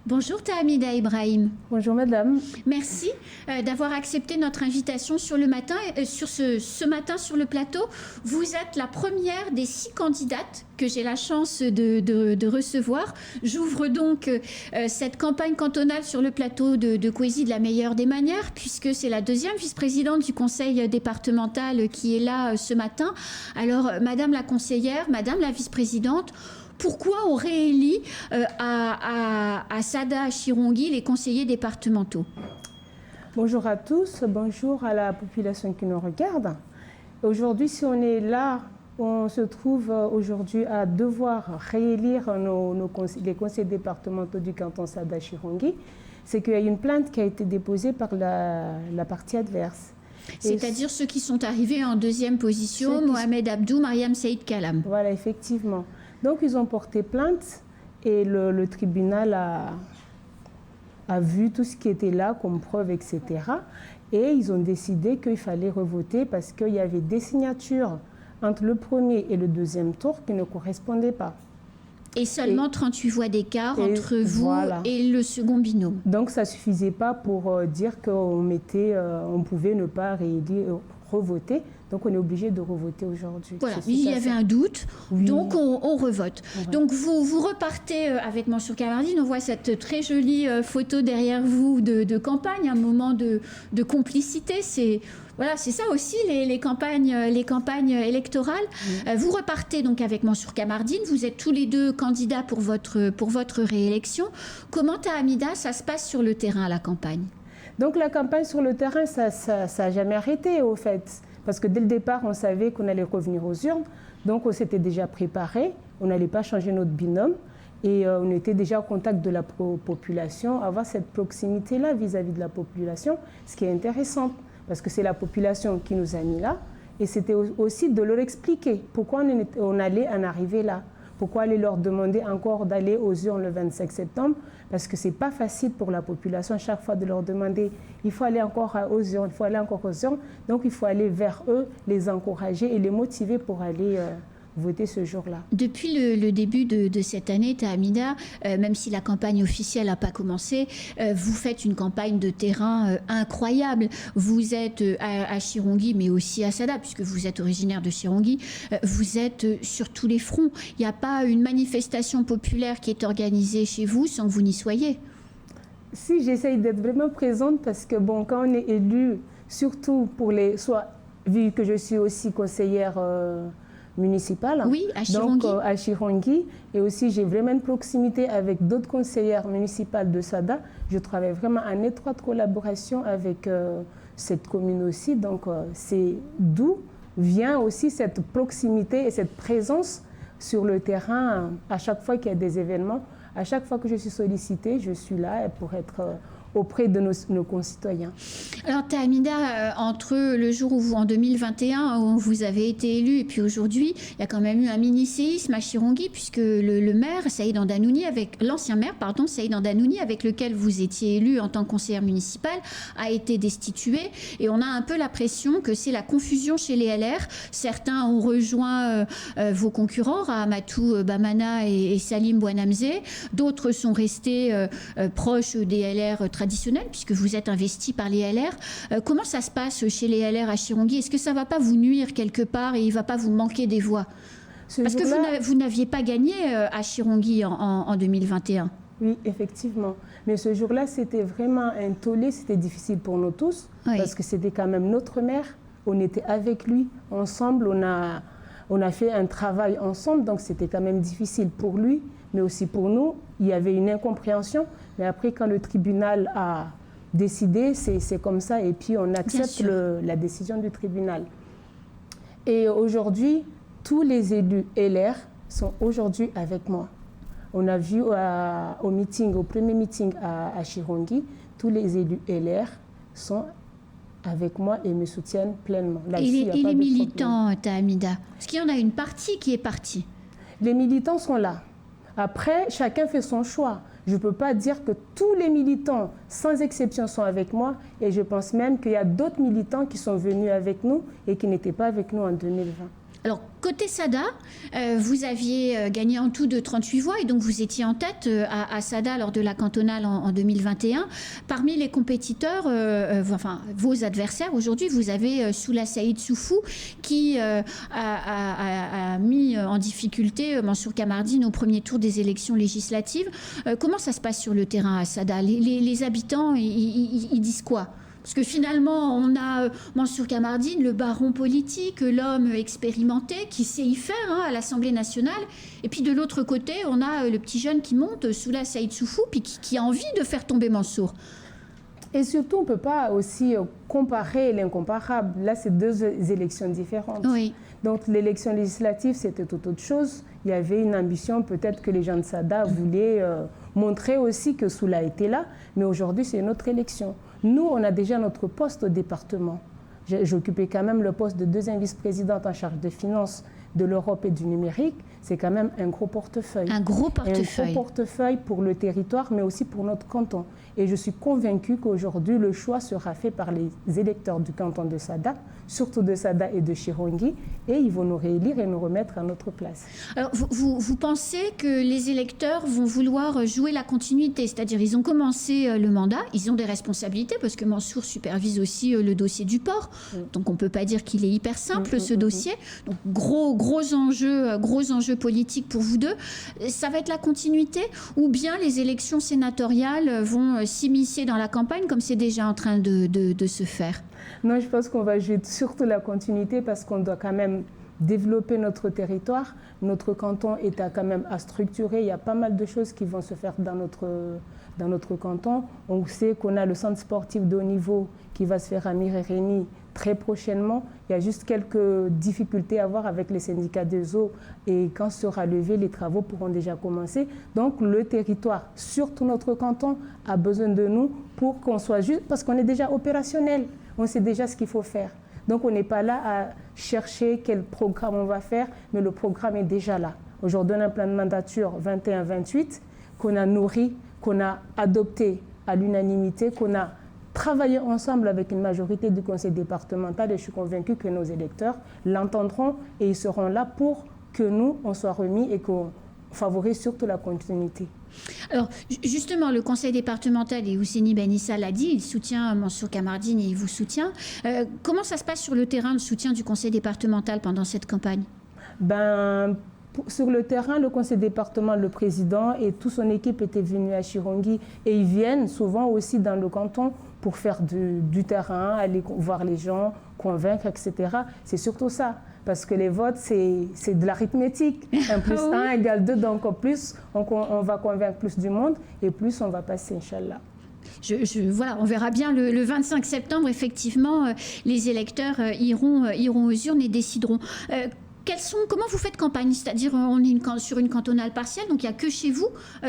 Bonjour Tahamida Ibrahim. Bonjour madame. Merci d'avoir accepté notre invitation sur le matin, ce matin sur le plateau. Vous êtes la première des 6 candidates que j'ai la chance de recevoir. J'ouvre donc cette campagne cantonale sur le plateau de Kwesi de la meilleure des manières, puisque c'est la 2e vice-présidente du conseil départemental qui est là ce matin. Alors madame la conseillère, madame la vice-présidente, pourquoi on réélit à Sada Achirongui les conseillers départementaux? Bonjour à tous, bonjour à la population qui nous regarde. Aujourd'hui, si on est là, on se trouve aujourd'hui à devoir réélire les conseillers départementaux du canton Sada Achirongui. C'est qu'il y a une plainte qui a été déposée par la partie adverse. C'est-à-dire ceux qui sont arrivés en 2e position, Mohamed Abdou, Mariam Saïd Kalam. Voilà, effectivement. Donc, ils ont porté plainte et le tribunal a vu tout ce qui était là comme preuve, etc. Et ils ont décidé qu'il fallait revoter parce qu'il y avait des signatures entre le premier et le 2e tour qui ne correspondaient pas. Et seulement 38 voix d'écart entre vous et le second binôme. Donc, ça ne suffisait pas pour dire qu'on pouvait ne pas revoter. Donc, on est obligé de revoter aujourd'hui. Voilà, il y avait un doute, donc on revote. Donc, vous repartez avec Mansour Kamardine. On voit cette très jolie photo derrière vous de campagne, un moment de complicité. C'est ça aussi les campagnes électorales. Vous repartez donc avec Mansour Kamardine. Vous êtes tous les deux candidats pour votre réélection. Comment, Tahamida, ça se passe sur le terrain à la campagne? Donc la campagne sur le terrain, ça n'a jamais arrêté au fait. Parce que dès le départ, on savait qu'on allait revenir aux urnes. Donc on s'était déjà préparé. On n'allait pas changer notre binôme. Et on était déjà en contact de la population, avoir cette proximité-là vis-à-vis de la population, ce qui est intéressant. Parce que c'est la population qui nous a mis là. Et c'était aussi de leur expliquer pourquoi on allait en arriver là. Pourquoi aller leur demander encore d'aller aux urnes le 25 septembre? Parce que ce n'est pas facile pour la population à chaque fois de leur demander il faut aller encore aux urnes, il faut aller encore aux urnes. Donc il faut aller vers eux, les encourager et les motiver pour aller voter ce jour-là. Depuis le début de cette année, Tahamida, même si la campagne officielle n'a pas commencé, vous faites une campagne de terrain incroyable. Vous êtes à Chirongui, mais aussi à Sada, puisque vous êtes originaire de Chirongui. Vous êtes sur tous les fronts. Il n'y a pas une manifestation populaire qui est organisée chez vous sans que vous n'y soyez. Si, j'essaye d'être vraiment présente parce que bon, quand on est élu, surtout vu que je suis aussi conseillère municipale, oui, à Chirongui. Donc à Chirongui, et aussi j'ai vraiment une proximité avec d'autres conseillères municipales de Sada. Je travaille vraiment en étroite collaboration avec cette commune aussi, donc c'est d'où vient aussi cette proximité et cette présence sur le terrain à chaque fois qu'il y a des événements. À chaque fois que je suis sollicitée, je suis là pour être auprès de nos concitoyens. Alors Tahamida, entre le jour où en 2021, où vous avez été élu, et puis aujourd'hui, il y a quand même eu un mini-séisme à Chirongui, puisque le maire, Saïd Andanouni, l'ancien maire, Saïd Andanouni, avec lequel vous étiez élu en tant que conseillère municipale, a été destitué. Et on a un peu l'impression que c'est la confusion chez les LR. Certains ont rejoint vos concurrents, Rahamatou Bamana et Salim Bouanamzé. D'autres sont restés proches des LR traditionnels, puisque vous êtes investi par les LR. Comment ça se passe chez les LR à Chirongui? Est-ce que ça ne va pas vous nuire quelque part et il ne va pas vous manquer des voix? Parce que vous n'aviez pas gagné à Chirongui en 2021. Oui, effectivement. Mais ce jour-là, c'était vraiment un tollé, c'était difficile pour nous tous, parce que c'était quand même notre maire. On était avec lui, ensemble, on a fait un travail ensemble, donc c'était quand même difficile pour lui, mais aussi pour nous. Il y avait une incompréhension, mais après, quand le tribunal a décidé, c'est comme ça, et puis on accepte la décision du tribunal. Et aujourd'hui, tous les élus LR sont aujourd'hui avec moi. On a vu au premier meeting à Chirongui, tous les élus LR sont avec moi et me soutiennent pleinement. Et les militants, Tahamida, est-ce qu'il y en a une partie qui est partie? Les militants sont là. Après, chacun fait son choix. Je ne peux pas dire que tous les militants, sans exception, sont avec moi. Et je pense même qu'il y a d'autres militants qui sont venus avec nous et qui n'étaient pas avec nous en 2020. Alors, côté SADA, vous aviez gagné en tout de 38 voix et donc vous étiez en tête à SADA lors de la cantonale en 2021. Parmi les compétiteurs, enfin vos adversaires, aujourd'hui, vous avez Soula Saïd Soufou qui a mis en difficulté Mansour Kamardine au premier tour des élections législatives. Comment ça se passe sur le terrain à SADA? Les habitants, ils disent quoi? Parce que finalement, on a Mansour Kamardine, le baron politique, l'homme expérimenté qui sait y faire à l'Assemblée nationale. Et puis de l'autre côté, on a le petit jeune qui monte, Soula Saïd Soufou, puis qui a envie de faire tomber Mansour. Et surtout, on ne peut pas aussi comparer l'incomparable. Là, c'est deux élections différentes. Oui. Donc l'élection législative, c'était tout autre chose. Il y avait une ambition, peut-être que les gens de SADA voulaient montrer aussi que Soula était là. Mais aujourd'hui, c'est une autre élection. Nous, on a déjà notre poste au département. J'occupais quand même le poste de deuxième vice-présidente en charge des finances, de l'Europe et du numérique. C'est quand même un gros portefeuille. Un gros portefeuille. Un gros portefeuille pour le territoire, mais aussi pour notre canton. Et je suis convaincue qu'aujourd'hui, le choix sera fait par les électeurs du canton de SADA, surtout de SADA et de Chirongui, et ils vont nous réélire et nous remettre à notre place. Alors, vous pensez que les électeurs vont vouloir jouer la continuité, c'est-à-dire ils ont commencé le mandat, ils ont des responsabilités, parce que Mansour supervise aussi le dossier du port, donc on ne peut pas dire qu'il est hyper simple, ce dossier. Donc, gros enjeux politiques pour vous deux. Ça va être la continuité, ou bien les élections sénatoriales vont s'immiscer dans la campagne, comme c'est déjà en train de se faire? Non, je pense qu'on va jouer surtout la continuité parce qu'on doit quand même développer notre territoire. Notre canton est quand même à structurer. Il y a pas mal de choses qui vont se faire dans notre canton. On sait qu'on a le centre sportif de haut niveau qui va se faire à Mireréni très prochainement. Il y a juste quelques difficultés à voir avec les syndicats des eaux et quand sera levé, les travaux pourront déjà commencer. Donc le territoire, surtout notre canton, a besoin de nous pour qu'on soit juste, parce qu'on est déjà opérationnel. On sait déjà ce qu'il faut faire. Donc on n'est pas là à chercher quel programme on va faire, mais le programme est déjà là. Aujourd'hui, on a un plan de mandature 21-28 qu'on a nourri, qu'on a adopté à l'unanimité, qu'on a travaillé ensemble avec une majorité du conseil départemental et je suis convaincue que nos électeurs l'entendront et ils seront là pour que nous, on soit remis et qu'on favorise surtout la continuité. Alors, justement, le conseil départemental, et Ousseini Ben Issa l'a dit, il soutient Mansour Kamardine et il vous soutient. Comment ça se passe sur le terrain, le soutien du conseil départemental pendant cette campagne? Sur le terrain, le conseil départemental, le président et toute son équipe étaient venus à Chirongui et ils viennent souvent aussi dans le canton pour faire du terrain, aller voir les gens, convaincre, etc. C'est surtout ça. Parce que les votes, c'est de l'arithmétique. 1 plus 1 égale 2, donc plus on va convaincre plus du monde et plus on va passer, Inch'Allah. Voilà, on verra bien le 25 septembre, effectivement, les électeurs iront aux urnes et décideront. Comment vous faites campagne? C'est-à-dire, on est sur une cantonale partielle, donc il n'y a que chez vous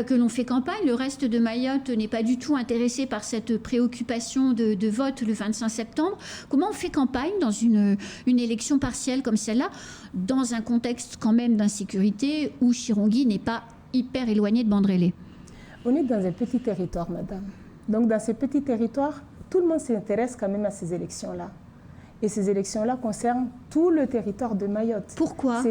que l'on fait campagne. Le reste de Mayotte n'est pas du tout intéressé par cette préoccupation de vote le 25 septembre. Comment on fait campagne dans une élection partielle comme celle-là, dans un contexte quand même d'insécurité où Chirongui n'est pas hyper éloigné de Bandrélé? On est dans un petit territoire, madame. Donc dans ce petit territoire, tout le monde s'intéresse quand même à ces élections-là. Et ces élections-là concernent tout le territoire de Mayotte. Pourquoi?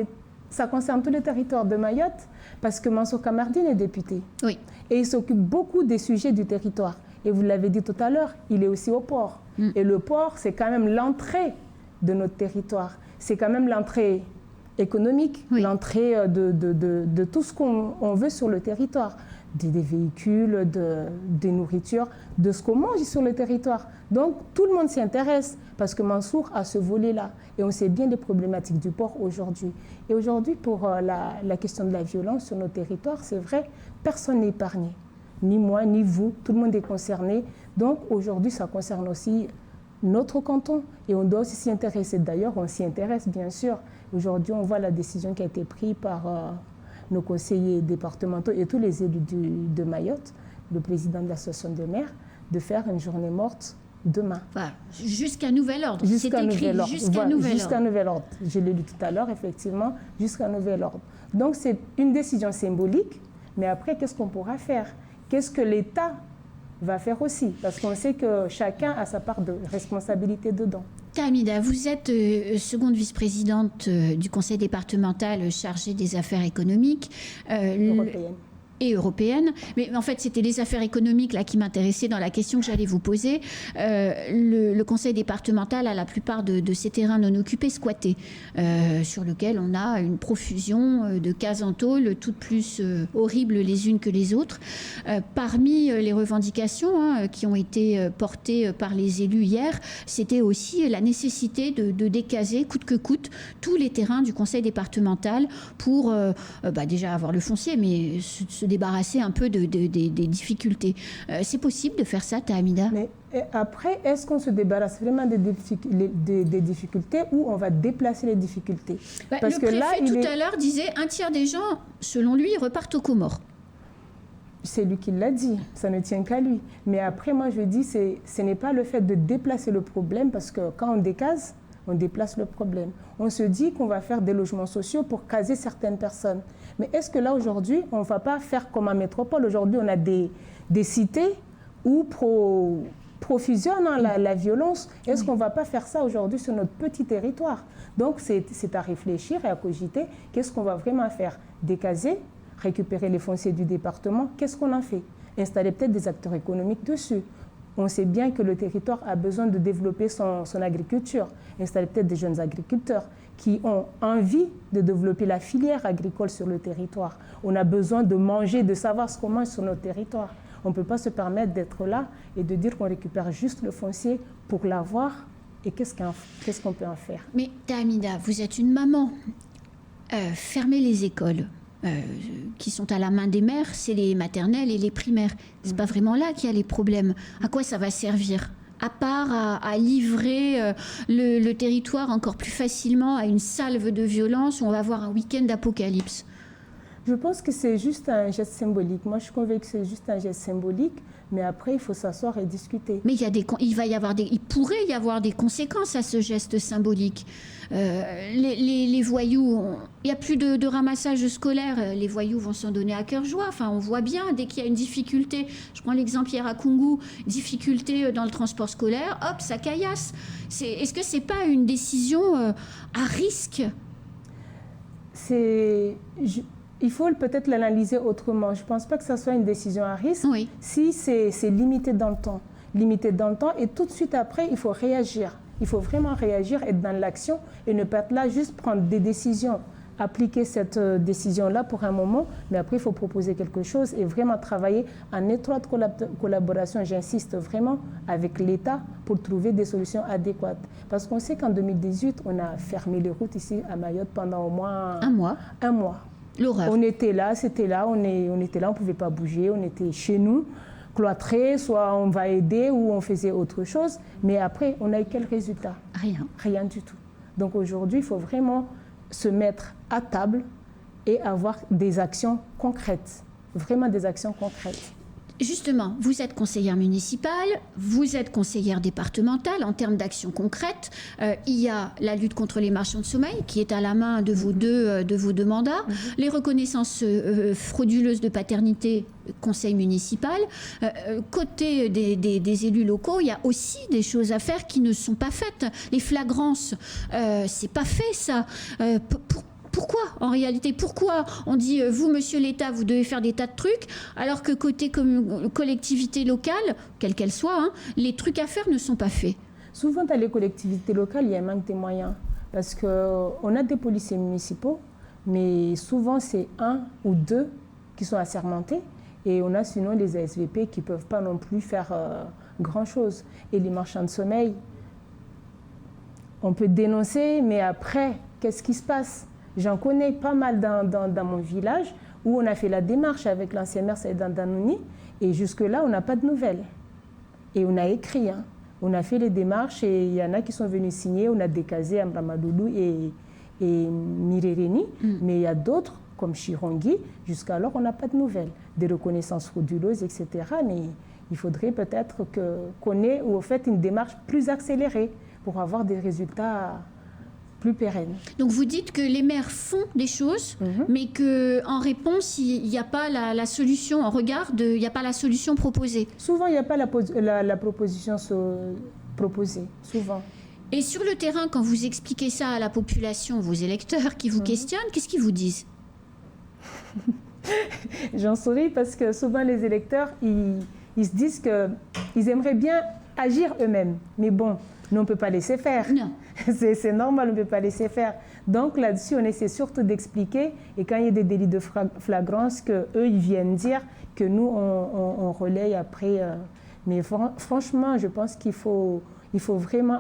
Ça concerne tout le territoire de Mayotte parce que Mansour Kamardine est député. Oui. Et il s'occupe beaucoup des sujets du territoire. Et vous l'avez dit tout à l'heure, il est aussi au port. Et le port, c'est quand même l'entrée de notre territoire. C'est quand même l'entrée économique, l'entrée de tout ce qu'on veut sur le territoire. Des véhicules, des nourritures, de ce qu'on mange sur le territoire. Donc, tout le monde s'y intéresse parce que Mansour a ce volet-là. Et on sait bien des problématiques du port aujourd'hui. Et aujourd'hui, pour la question de la violence sur nos territoires, c'est vrai, personne n'est épargné. Ni moi, ni vous, tout le monde est concerné. Donc, aujourd'hui, ça concerne aussi notre canton. Et on doit aussi s'y intéresser. D'ailleurs, on s'y intéresse, bien sûr. Aujourd'hui, on voit la décision qui a été prise par nos conseillers départementaux et tous les élus de Mayotte, le président de l'association des maires, de faire une journée morte demain. Voilà. Jusqu'à nouvel ordre. Jusqu'à nouvel ordre. Jusqu'à nouvel ordre. Je l'ai lu tout à l'heure, effectivement, jusqu'à nouvel ordre. Donc c'est une décision symbolique, mais après, qu'est-ce qu'on pourra faire? Qu'est-ce que l'État va faire aussi? Parce qu'on sait que chacun a sa part de responsabilité dedans. Hamida, vous êtes seconde vice-présidente du conseil départemental chargée des affaires économiques. Européenne. Et européenne. Mais en fait, c'était les affaires économiques là, qui m'intéressaient dans la question que j'allais vous poser. Le conseil départemental a la plupart de ces terrains non occupés squattés, sur lesquels on a une profusion de cases en tôle, toutes plus horribles les unes que les autres. Parmi les revendications qui ont été portées par les élus hier, c'était aussi la nécessité de décaser, coûte que coûte, tous les terrains du conseil départemental pour déjà avoir le foncier, mais se débarrasser un peu des difficultés. C'est possible de faire ça, Hamida? Mais après, est-ce qu'on se débarrasse vraiment des difficultés ou on va déplacer les difficultés? Parce le préfet tout à l'heure disait un tiers des gens, selon lui, repartent aux Comores. C'est lui qui l'a dit, ça ne tient qu'à lui. Mais après, moi, je dis, ce n'est pas le fait de déplacer le problème, parce que quand on décase, on déplace le problème. On se dit qu'on va faire des logements sociaux pour caser certaines personnes. Mais est-ce que là, aujourd'hui, on ne va pas faire comme en métropole? Aujourd'hui, on a des cités où profusionne la violence. Est-ce qu'on ne va pas faire ça aujourd'hui sur notre petit territoire? Donc, c'est à réfléchir et à cogiter. Qu'est-ce qu'on va vraiment faire? Décaser, récupérer les fonciers du département. Qu'est-ce qu'on en fait? Installer peut-être des acteurs économiques dessus. On sait bien que le territoire a besoin de développer son agriculture. Installer peut-être des jeunes agriculteurs qui ont envie de développer la filière agricole sur le territoire. On a besoin de manger, de savoir ce qu'on mange sur notre territoire. On ne peut pas se permettre d'être là et de dire qu'on récupère juste le foncier pour l'avoir. Et qu'est-ce qu'on peut en faire? Mais Hamida, vous êtes une maman. Fermez les écoles. Qui sont à la main des mères, c'est les maternelles et les primaires. C'est pas vraiment là qu'il y a les problèmes. À quoi ça va servir? À part à livrer le territoire encore plus facilement à une salve de violence où on va avoir un week-end d'apocalypse. Je pense que c'est juste un geste symbolique. Moi, je suis convaincue que c'est juste un geste symbolique, mais après, il faut s'asseoir et discuter. Mais il pourrait y avoir des conséquences à ce geste symbolique. Les voyous, il n'y a plus de ramassage scolaire. Les voyous vont s'en donner à cœur joie. Enfin, on voit bien, dès qu'il y a une difficulté, je prends l'exemple hier à Koungou, difficulté dans le transport scolaire, hop, ça caillasse. Est-ce que ce n'est pas une décision à risque? Il faut peut-être l'analyser autrement. Je ne pense pas que ça soit une décision à risque. Oui. Si c'est limité dans le temps. Limité dans le temps et tout de suite après, il faut réagir. Il faut vraiment réagir, être dans l'action et ne pas être là, juste prendre des décisions. Appliquer cette décision-là pour un moment, mais après, il faut proposer quelque chose et vraiment travailler en étroite collaboration, j'insiste vraiment, avec l'État pour trouver des solutions adéquates. Parce qu'on sait qu'en 2018, on a fermé les routes ici à Mayotte pendant au moins un mois. L'horreur. On était là, c'était là, on était là, on ne pouvait pas bouger, on était chez nous, cloîtrés, soit on va aider ou on faisait autre chose. Mais après, on a eu quel résultat? Rien. Rien du tout. Donc aujourd'hui, il faut vraiment se mettre à table et avoir des actions concrètes, vraiment des actions concrètes. Justement, vous êtes conseillère municipale, vous êtes conseillère départementale. En termes d'actions concrètes, il y a la lutte contre les marchands de sommeil qui est à la main de vos deux mandats, les reconnaissances frauduleuses de paternité, conseil municipal. Côté des élus locaux, il y a aussi des choses à faire qui ne sont pas faites. Les flagrances, c'est pas fait ça. Pourquoi, en réalité? Pourquoi on dit, vous, monsieur l'État, vous devez faire des tas de trucs, alors que côté collectivité locale, quelle qu'elle soit, les trucs à faire ne sont pas faits? Souvent, dans les collectivités locales, il y a un manque de moyens. Parce qu'on a des policiers municipaux, mais souvent, c'est un ou deux qui sont assermentés. Et on a sinon les ASVP qui ne peuvent pas non plus faire grand-chose. Et les marchands de sommeil, on peut dénoncer, mais après, qu'est-ce qui se passe? J'en connais pas mal dans mon village où on a fait la démarche avec l'ancien maire Saïdan Danouni et jusque-là, on n'a pas de nouvelles. Et on a écrit, on a fait les démarches et il y en a qui sont venus signer, on a décasé Ambramadoulou et Mirereni, mais il y a d'autres, comme Chirongi, jusqu'alors, on n'a pas de nouvelles. Des reconnaissances frauduleuses, etc. Mais il faudrait peut-être qu'on ait au fait une démarche plus accélérée pour avoir des résultats plus pérennes. Donc vous dites que les maires font des choses, mais qu'en réponse, il n'y a pas la solution, en regard, il n'y a pas la solution proposée. Souvent, il n'y a pas la proposition proposée, souvent. Et sur le terrain, quand vous expliquez ça à la population, vos électeurs qui vous questionnent, qu'est-ce qu'ils vous disent? J'en souris parce que souvent les électeurs, ils se disent qu'ils aimeraient bien agir eux-mêmes. Mais bon, nous, on ne peut pas laisser faire. Non. C'est normal, on ne peut pas laisser faire. Donc là-dessus, on essaie surtout d'expliquer. Et quand il y a des délits de flagrance, qu'eux, ils viennent dire, que nous, on relaye après. Mais franchement, je pense qu'il faut vraiment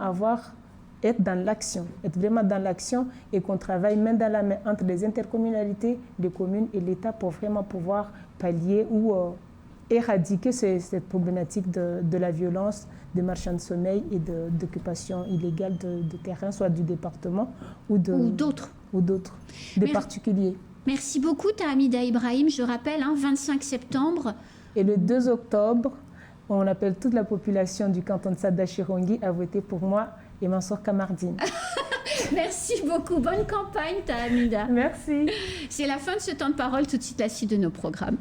être dans l'action, être vraiment dans l'action et qu'on travaille main dans la main entre les intercommunalités, les communes et l'État pour vraiment pouvoir pallier ou éradiquer cette problématique de la violence, des marchands de sommeil et d'occupation illégale de terrain, soit du département ou d'autres, des particuliers. Merci beaucoup Tahamida Ibrahim. Je rappelle, 25 septembre. Et le 2 octobre, on appelle toute la population du canton de Sada-Chirongi à voter pour moi et Mansour Kamardine. Merci beaucoup. Bonne campagne, Tahamida. Merci. C'est la fin de ce temps de parole. Tout de suite, la suite de nos programmes.